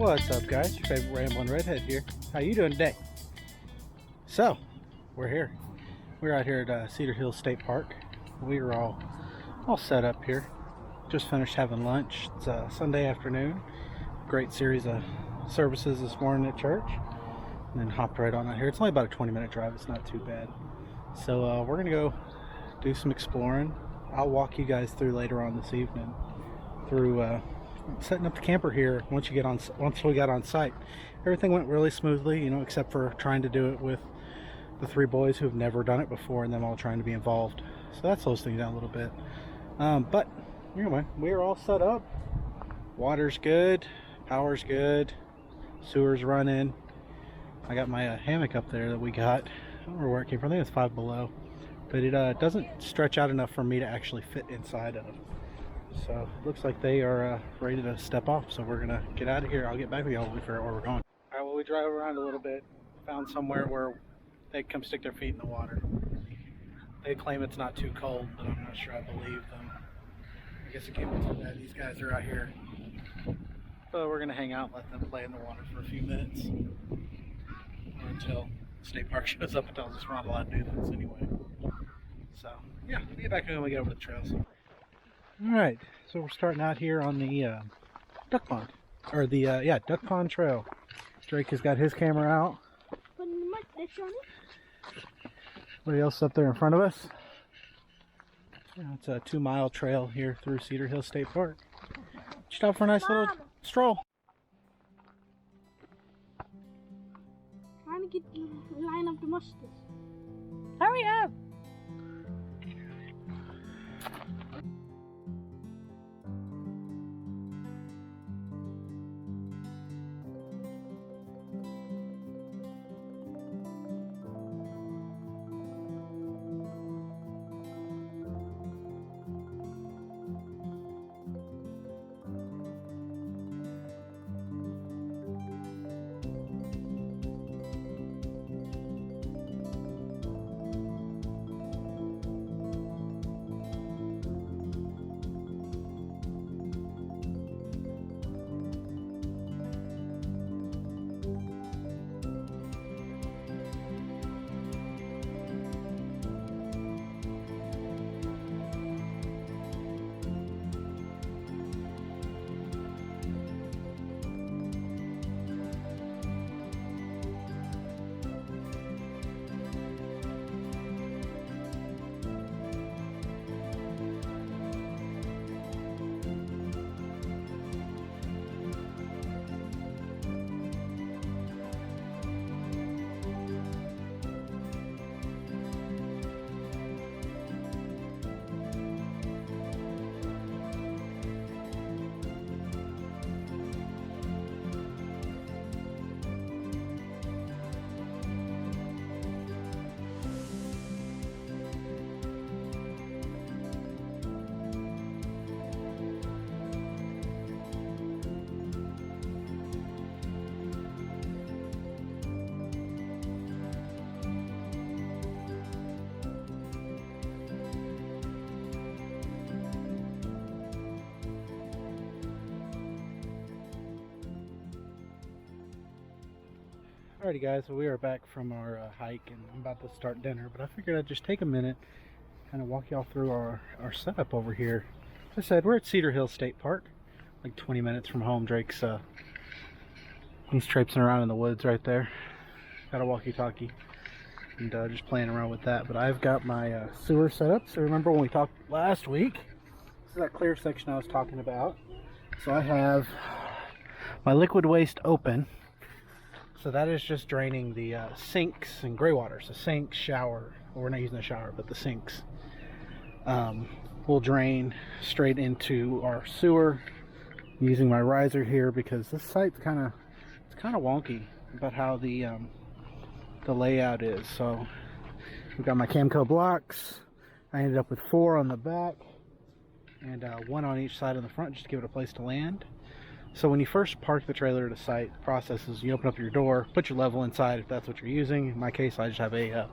What's up, guys? Your favorite rambling redhead here. How you doing today? So, we're here. We're out here at Cedar Hill State Park. We are all set up here. Just finished having lunch. It's Sunday afternoon. Great series of services this morning at church. And then hopped right on out here. It's only about a 20-minute drive. It's not too bad. So we're gonna go do some exploring. I'll walk you guys through later on this evening through setting up the camper here. Once we got on site, everything went really smoothly, you know, except for trying to do it with the three boys who've never done it before and them all trying to be involved. So that slows things down a little bit. But anyway, we're all set up. Water's good, power's good, sewer's running. I got my hammock up there that we got. I don't remember where it came from. I think it's 5 Below, but it doesn't stretch out enough for me to actually fit inside of. So it looks like they are ready to step off, so we're gonna get out of here. I'll get back with y'all when we figure out where we're going. Alright, well, we drive around a little bit, found somewhere where they come stick their feet in the water. They claim it's not too cold, but I'm not sure I believe them. I guess it can't be too bad. These guys are out here. So we're gonna hang out and let them play in the water for a few minutes, or until the state park shows up and tells us we're not allowed to do this anyway. So yeah, we'll get back to when we get over the trails. Alright, so we're starting out here on the duck pond, or the duck pond trail. Drake has got his camera out. Anybody else up there in front of us? Yeah, it's a 2-mile trail here through Cedar Hill State Park. Stop for a nice little stroll. Trying to line up the mustards. Hurry up! Alrighty guys, so we are back from our hike and I'm about to start dinner, but I figured I'd just take a minute, kind of walk y'all through our setup over here. As I said, we're at Cedar Hill State Park, like 20 minutes from home. Drake's he's traipsing around in the woods right there. Got a walkie-talkie and just playing around with that. But I've got my sewer set up. So remember when we talked last week, this is that clear section I was talking about. So I have my liquid waste open. So that is just draining the sinks and gray waters. The sink, shower, well, we're not using the shower, but the sinks will drain straight into our sewer. I'm using my riser here because this site's kind of wonky about how the layout is. So we've got my Camco blocks. I ended up with 4 on the back and 1 on each side on the front just to give it a place to land. So when you first park the trailer at a site, the process is you open up your door, put your level inside if that's what you're using. In my case, I just have a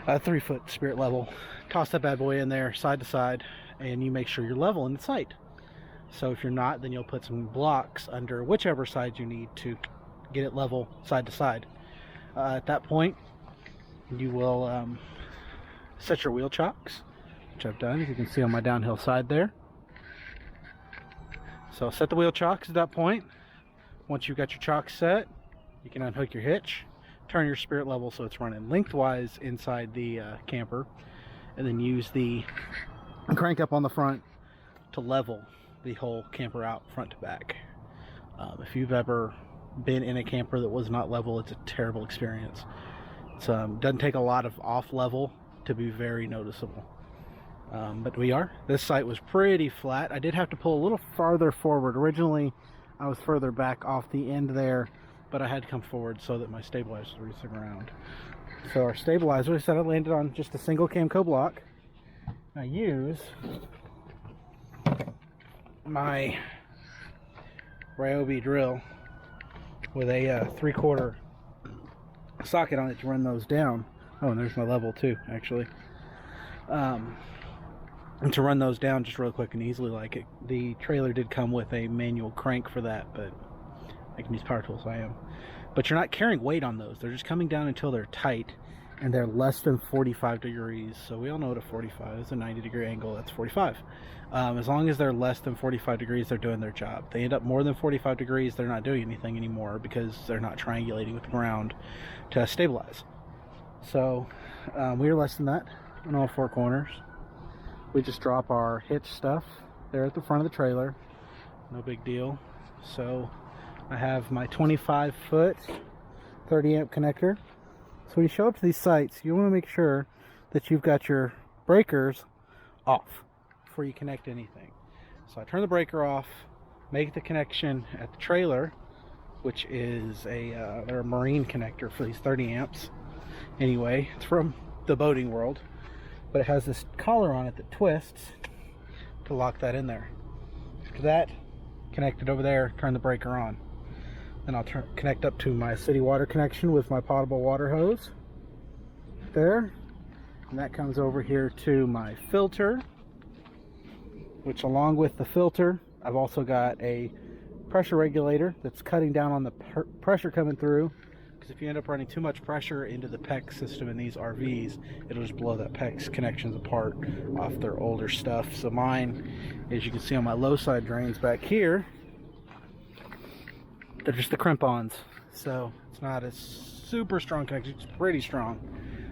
3-foot spirit level. Toss that bad boy in there side to side and you make sure you're level in the site. So if you're not, then you'll put some blocks under whichever side you need to get it level side to side. At that point, you will set your wheel chocks, which I've done, as you can see on my downhill side there. So set the wheel chocks at that point. Once you've got your chocks set, you can unhook your hitch, turn your spirit level so it's running lengthwise inside the camper, and then use the crank up on the front to level the whole camper out front to back. If you've ever been in a camper that was not level, it's a terrible experience. It doesn't take a lot of off level to be very noticeable. But this site was pretty flat. I did have to pull a little farther forward. Originally I was further back off the end there, but I had to come forward so that my stabilizer would reach the ground. So our stabilizer, I said, I landed on just a single Camco block. I use my Ryobi drill with a 3/4 socket on it to run those down. Oh, and there's my level too, actually. And to run those down just real quick and easily like it. The trailer did come with a manual crank for that, but I can use power tools, I am. But you're not carrying weight on those. They're just coming down until they're tight, and they're less than 45 degrees. So we all know what a 45 is, a 90-degree angle, that's 45. As long as they're less than 45 degrees, they're doing their job. They end up more than 45 degrees, they're not doing anything anymore because they're not triangulating with the ground to stabilize. So we are less than that on all four corners. We just drop our hitch stuff there at the front of the trailer. No big deal. So I have my 25-foot 30 amp connector. So when you show up to these sites, you want to make sure that you've got your breakers off before you connect anything. So I turn the breaker off, make the connection at the trailer, which is they're a marine connector for these 30 amps. Anyway, it's from the boating world, but it has this collar on it that twists to lock that in there. After that, connect it over there, turn the breaker on. Then I'll connect up to my city water connection with my potable water hose there, and that comes over here to my filter, which along with the filter I've also got a pressure regulator that's cutting down on the pressure coming through, because if you end up running too much pressure into the PEX system in these RVs, it'll just blow that PEX connections apart off their older stuff. So mine, as you can see on my low side drains back here, they're just the crimp-ons, so it's not a super strong connection. It's pretty strong,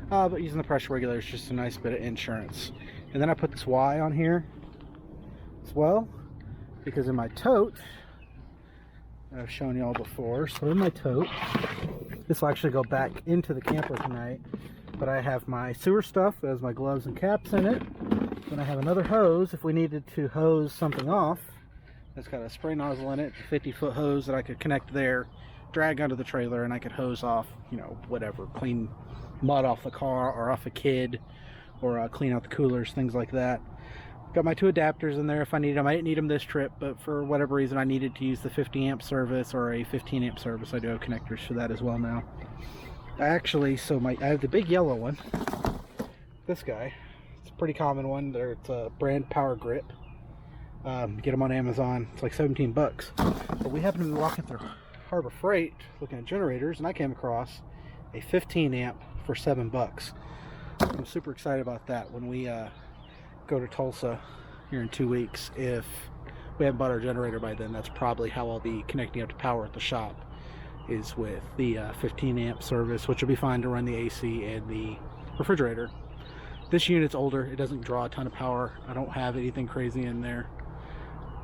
but using the pressure regulator is just a nice bit of insurance. And then I put this Y on here as well, because in my tote, I've shown you all before, so in my tote, this will actually go back into the camper tonight, but I have my sewer stuff that has my gloves and caps in it. Then I have another hose if we needed to hose something off. It's got a spray nozzle in it, a 50-foot hose that I could connect there, drag onto the trailer, and I could hose off, you know, whatever, clean mud off the car or off a kid, or clean out the coolers, things like that. Got my two adapters in there if I need them. I didn't need them this trip, but for whatever reason I needed to use the 50 amp service or a 15 amp service. I do have connectors for that as well now. I have the big yellow one. This guy, it's a pretty common one. It's a brand Power Grip. Get them on Amazon. It's like 17 bucks. But we happened to be walking through Harbor Freight looking at generators, and I came across a 15 amp for 7 bucks. I'm super excited about that. When we go to Tulsa here in 2 weeks, if we haven't bought our generator by then, that's probably how I'll be connecting up to power at the shop, is with the 15 amp service, which will be fine to run the AC and the refrigerator. This unit's older, it doesn't draw a ton of power. I don't have anything crazy in there.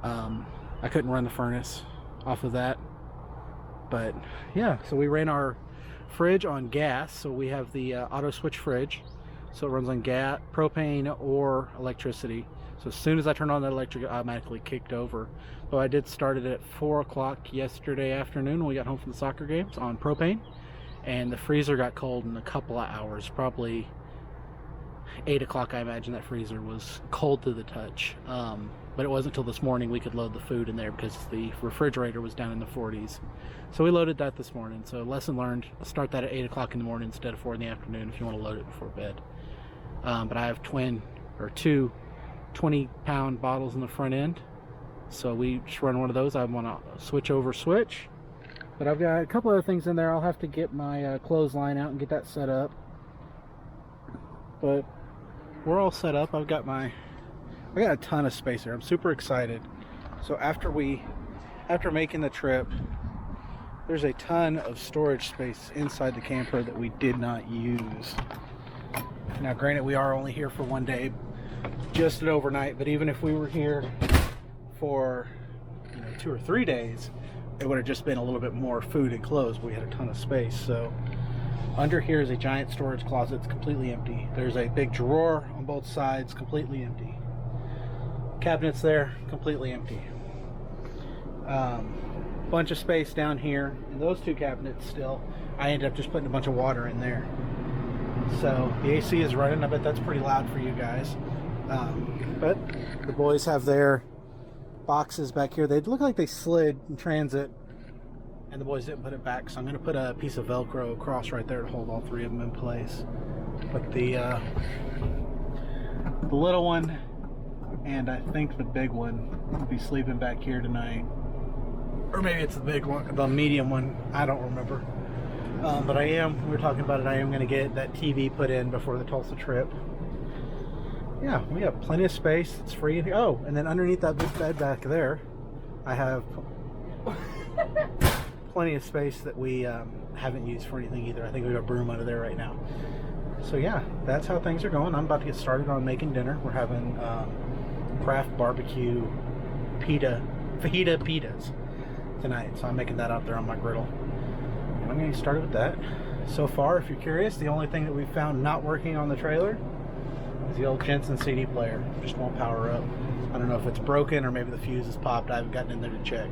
I couldn't run the furnace off of that, but yeah, so we ran our fridge on gas. So we have the auto switch fridge, so it runs on gas, propane, or electricity. So as soon as I turned on the electric, it automatically kicked over. But I did start it at 4 o'clock yesterday afternoon when we got home from the soccer games on propane, and the freezer got cold in a couple of hours. Probably 8 o'clock, I imagine that freezer was cold to the touch. But it wasn't until this morning we could load the food in there because the refrigerator was down in the 40s. So we loaded that this morning. So lesson learned, start that at 8 o'clock in the morning instead of 4 in the afternoon if you want to load it before bed. But I have two 20-pound bottles in the front end So we just run one of those. I want to switch. But I've got a couple other things in there. I'll have to get my clothesline out and get that set up. But we're all set up. I got a ton of space here. I'm super excited. So after making the trip, there's a ton of storage space inside the camper that we did not use. Now granted, we are only here for one day, just an overnight, but even if we were here for 2 or 3 days, it would have just been a little bit more food and clothes. We had a ton of space. So under here is a giant storage closet. It's completely empty. There's a big drawer on both sides, completely empty. Cabinets there, completely empty. Bunch of space down here in those 2 cabinets still. I ended up just putting a bunch of water in there. So the AC is running. I bet that's pretty loud for you guys. But the boys have their boxes back here. They look like they slid in transit, and the boys didn't put it back. So I'm going to put a piece of Velcro across right there to hold all 3 of them in place. But the little one and I think the big one will be sleeping back here tonight. Or maybe it's the big one, the medium one. I don't remember. But we were talking about it, I am going to get that TV put in before the Tulsa trip. Yeah, we have plenty of space. It's free in here. Oh, and then underneath that big bed back there, I have plenty of space that we haven't used for anything either. I think we have a broom under there right now. So yeah, that's how things are going. I'm about to get started on making dinner. We're having craft barbecue fajita pitas tonight. So I'm making that out there on my griddle. And I'm going to get started with that. So far, if you're curious, the only thing that we've found not working on the trailer is the old Jensen CD player. Just won't power up. I don't know if it's broken or maybe the fuse is popped. I haven't gotten in there to check.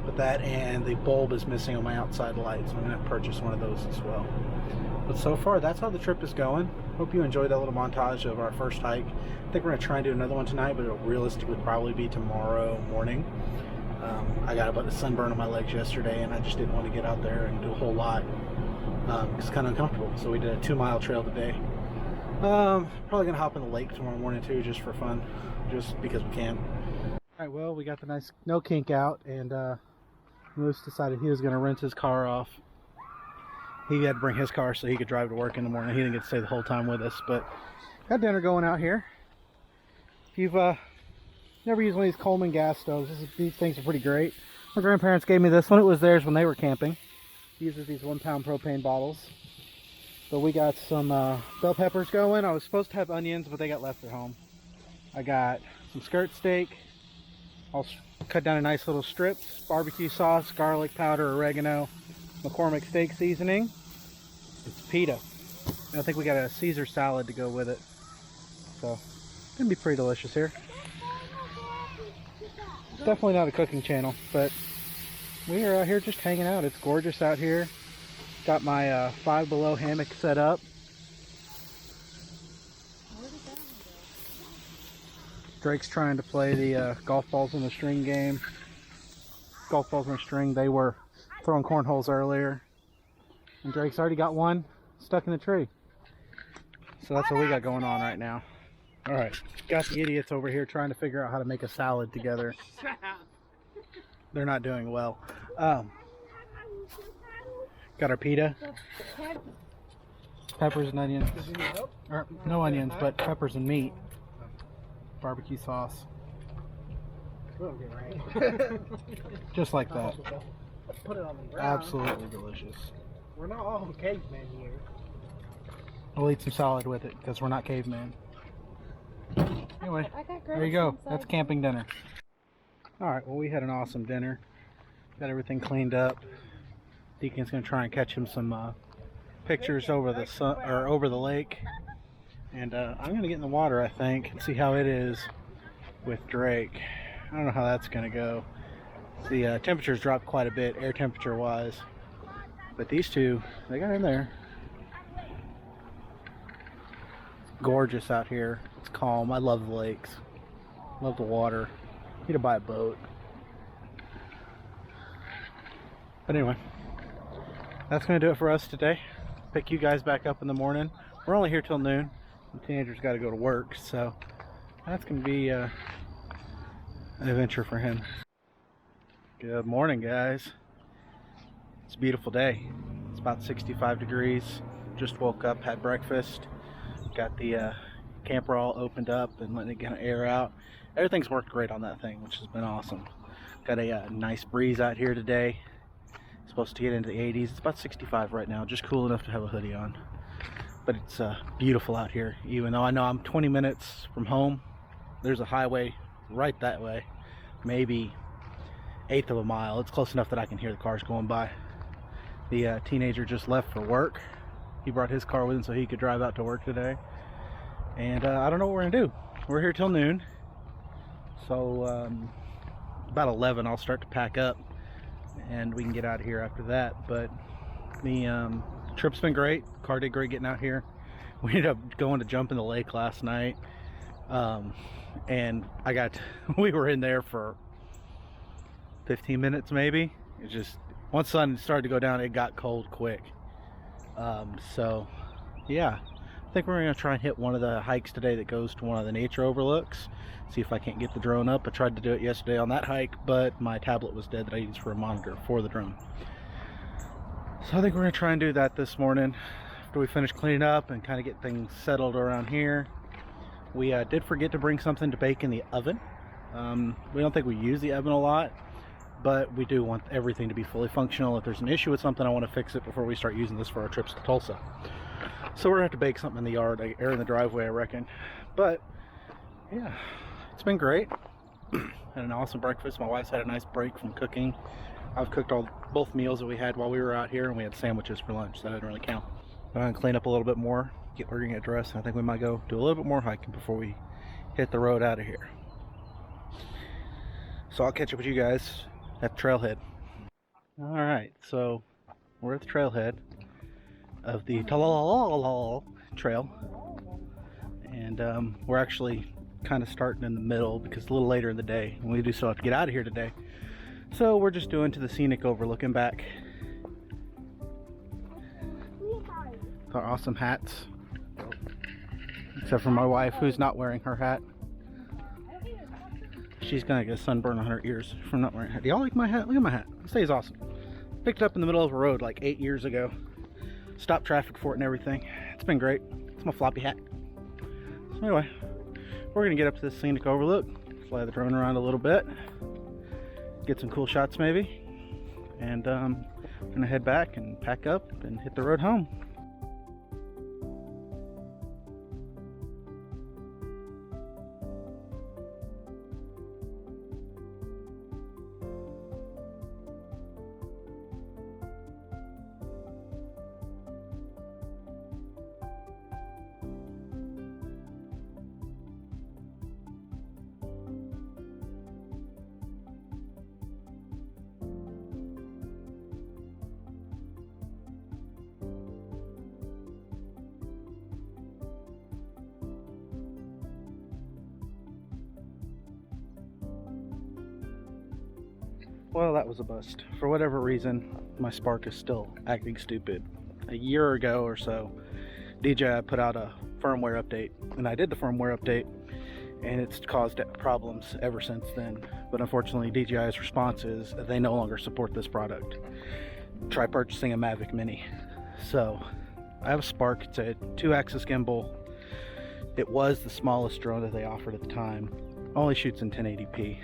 But that and the bulb is missing on my outside light, so I'm going to purchase one of those as well. But so far, that's how the trip is going. Hope you enjoyed that little montage of our first hike. I think we're going to try and do another one tonight, but it'll realistically probably be tomorrow morning. I got about a sunburn on my legs yesterday, and I just didn't want to get out there and do a whole lot. It's kind of uncomfortable. So we did a 2-mile trail today. Probably going to hop in the lake tomorrow morning too, just for fun, just because we can. Alright, well, we got the nice no kink out, and Moose decided he was going to rinse his car off. He had to bring his car so he could drive to work in the morning. He didn't get to stay the whole time with us, but got dinner going out here. If you've never used one of these Coleman gas stoves, these things are pretty great. My grandparents gave me this one. It was theirs when they were camping. He uses these 1-pound propane bottles. So we got some bell peppers going. I was supposed to have onions, but they got left at home. I got some skirt steak. I'll cut down a nice little strips, barbecue sauce, garlic powder, oregano, McCormick steak seasoning. It's pita. And I think we got a Caesar salad to go with it. So it's gonna be pretty delicious here. Definitely not a cooking channel, but we are out here just hanging out. It's gorgeous out here. Got my 5 Below hammock set up. Drake's trying to play the golf balls on the string game. Golf balls on the string. They were throwing cornholes earlier, and Drake's already got one stuck in the tree. So that's what we got going on right now. All right, got the idiots over here trying to figure out how to make a salad together. They're not doing well. Got our pita, peppers and onions. Or, no onions, but peppers and meat. Barbecue sauce. Just like that. Put it on the ground. Absolutely delicious. We're not all cavemen here. We'll eat some salad with it because we're not cavemen. Anyway, there you go. That's camping dinner. Alright, well, we had an awesome dinner. Got everything cleaned up. Deacon's going to try and catch him some pictures over the sun, or over the lake. And I'm going to get in the water, I think, and see how it is with Drake. I don't know how that's going to go. The temperatures dropped quite a bit, air temperature wise. But these two, they got in there. Gorgeous out here. It's calm. I love the lakes. Love the water. Need to buy a boat. But anyway, that's going to do it for us today. Pick you guys back up in the morning. We're only here till noon. The teenagers got to go to work, so that's going to be adventure for him. Good morning, guys. It's a beautiful day. It's about 65 degrees. Just woke up, had breakfast, got the camper all opened up and letting it get air out. Everything's worked great on that thing, which has been awesome. Got a nice breeze out here today. Supposed to get into the 80s. It's about 65 right now, just cool enough to have a hoodie on. But it's beautiful out here. Even though I know I'm 20 minutes from home, there's a highway right that way, maybe 1/8 of a mile. It's close enough that I can hear the cars going by. The teenager just left for work. He brought his car with him so he could drive out to work today. And I don't know what we're gonna do. We're here till noon. So about 11 I'll start to pack up and we can get out of here after that. But the trip's been great. Car did great getting out here. We ended up going to jump in the lake last night. And we were in there for 15 minutes maybe. It just, once the sun started to go down, it got cold quick. So yeah, I think we're gonna try and hit one of the hikes today that goes to one of the nature overlooks. See if I can't get the drone up. I tried to do it yesterday on that hike, but my tablet was dead that I used for a monitor for the drone. So I think we're gonna try and do that this morning after we finish cleaning up and kind of get things settled around here. We did forget to bring something to bake in the oven. We don't think we use the oven a lot, but we do want everything to be fully functional. If there's an issue with something, I want to fix it before we start using this for our trips to Tulsa. So we're gonna have to bake something in the yard, or in the driveway, I reckon. But yeah, it's been great. Had an awesome breakfast. My wife's had a nice break from cooking. I've cooked both meals that we had while we were out here, and we had sandwiches for lunch, so that didn't really count. I'm gonna clean up a little bit more, we're gonna get dressed, and I think we might go do a little bit more hiking before we hit the road out of here. So I'll catch up with you guys at the trailhead. Alright, so we're at the trailhead of the trail, and we're actually kind of starting in the middle because it's a little later in the day, and we do still have to get out of here today. So we're just doing to the scenic overlooking back. Our awesome hats, except for my wife, who's not wearing her hat. She's gonna get a sunburn on her ears from not wearing a hat. Do y'all like my hat? Look at my hat. It stays awesome. Picked it up in the middle of a road like 8 years ago. Stopped traffic for it and everything. It's been great. It's my floppy hat. So anyway, we're gonna get up to this scenic overlook, fly the drone around a little bit, get some cool shots maybe, and gonna head back and pack up and hit the road home. Well, that was a bust. For whatever reason, my Spark is still acting stupid. A year ago or so, DJI put out a firmware update, and I did the firmware update, and it's caused problems ever since then. But unfortunately, DJI's response is that they no longer support this product. Try purchasing a Mavic Mini. So, I have a Spark. It's a 2-axis gimbal. It was the smallest drone that they offered at the time. Only shoots in 1080p.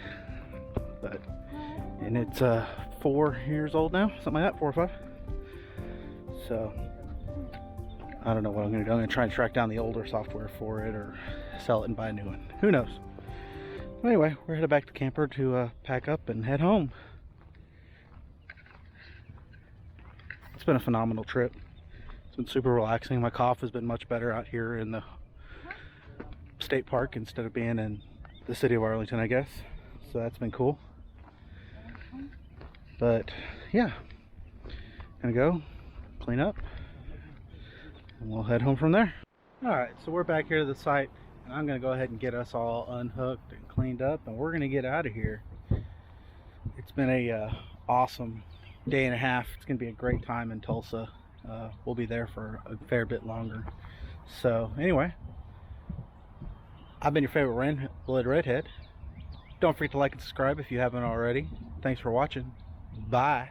And it's 4 years old now, something like that, 4 or 5. So I don't know what I'm gonna do. I'm gonna try and track down the older software for it, or sell it and buy a new one. Who knows? Anyway, we're headed back to the camper to pack up and head home. It's been a phenomenal trip. It's been super relaxing. My cough has been much better out here in the state park instead of being in the city of Arlington, I guess. So that's been cool. But yeah, gonna go clean up and we'll head home from there. Alright, so we're back here to the site, and I'm gonna go ahead and get us all unhooked and cleaned up, and we're gonna get out of here. It's been a awesome day and a half. It's gonna be a great time in Tulsa. We'll be there for a fair bit longer. So anyway, I've been your favorite redhead. Don't forget to like and subscribe if you haven't already. Thanks for watching. Bye.